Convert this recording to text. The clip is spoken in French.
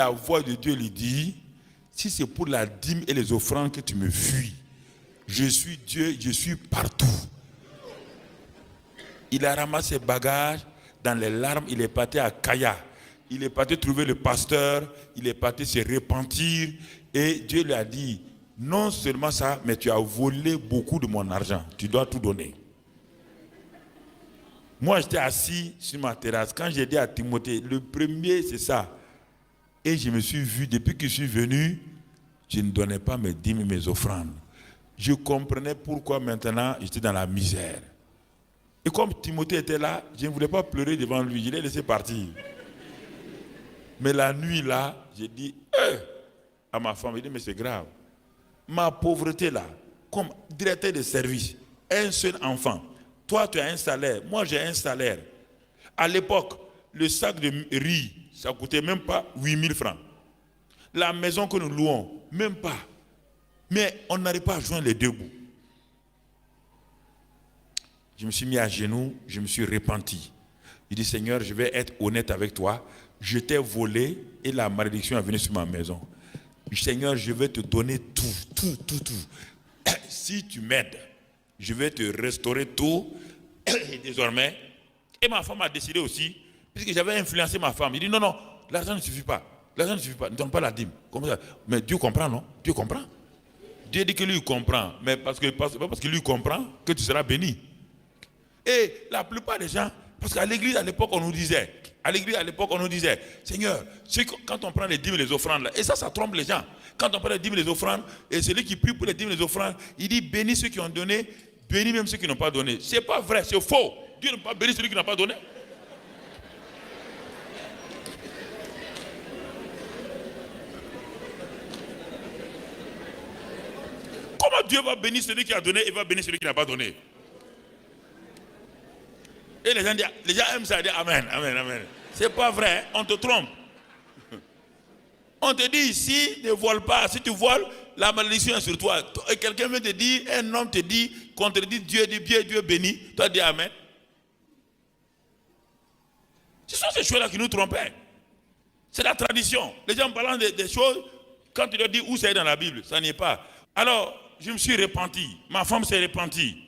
La voix de Dieu lui dit, si c'est pour la dîme et les offrandes que tu me fuis, je suis Dieu, je suis partout. Il a ramassé ses bagages dans les larmes, il est parti à Kaya. Il est parti trouver le pasteur, il est parti se repentir et Dieu lui a dit, non seulement ça, mais tu as volé beaucoup de mon argent, tu dois tout donner. Moi j'étais assis sur ma terrasse, quand j'ai dit à Timothée, le premier c'est ça. Et je me suis vu, depuis que je suis venu, je ne donnais pas mes dîmes et mes offrandes. Je comprenais pourquoi maintenant j'étais dans la misère. Et comme Timothée était là, je ne voulais pas pleurer devant lui, je l'ai laissé partir. Mais la nuit là, j'ai dit à ma femme, j'ai dit mais c'est grave. Ma pauvreté là, comme directeur de service, un seul enfant. Toi tu as un salaire, moi j'ai un salaire. À l'époque, le sac de riz, ça ne coûtait même pas 8000 francs. La maison que nous louons, même pas. Mais on n'arrive pas à joindre les deux bouts. Je me suis mis à genoux, je me suis repenti. Il dit, Seigneur, je vais être honnête avec toi. Je t'ai volé et la malédiction est venue sur ma maison. Seigneur, je vais te donner tout. Si tu m'aides, je vais te restaurer tout. Et désormais, et ma femme a décidé aussi, puisque j'avais influencé ma femme. Il dit, non, l'argent ne suffit pas. L'argent ne suffit pas, ne donne pas la dîme. Comme ça. Mais Dieu comprend, non? Dieu comprend. Dieu dit que lui, il comprend. Mais pas parce que lui comprend que tu seras béni. Et la plupart des gens, parce qu'à l'église à l'époque on nous disait, Seigneur, quand on prend les dîmes et les offrandes, là, et ça trompe les gens. Quand on prend les dîmes et les offrandes, et celui qui prie pour les dîmes et les offrandes, il dit bénis ceux qui ont donné, bénis même ceux qui n'ont pas donné. C'est pas vrai, c'est faux. Dieu ne peut pas bénir celui qui n'a pas donné. Comment Dieu va bénir celui qui a donné et va bénir celui qui n'a pas donné? Et les gens aiment ça, dire Amen. C'est pas vrai, on te trompe. On te dit, si ne vole pas, si tu voles, la malédiction est sur toi. Et quelqu'un veut te dire, un homme te dit, contredit Dieu, dit Dieu béni, toi dis Amen. Ce sont ces choses-là qui nous trompaient. C'est la tradition. Les gens parlent des choses, quand tu leur dis où c'est dans la Bible, ça n'y est pas. Alors, je me suis repenti, ma femme s'est repentie.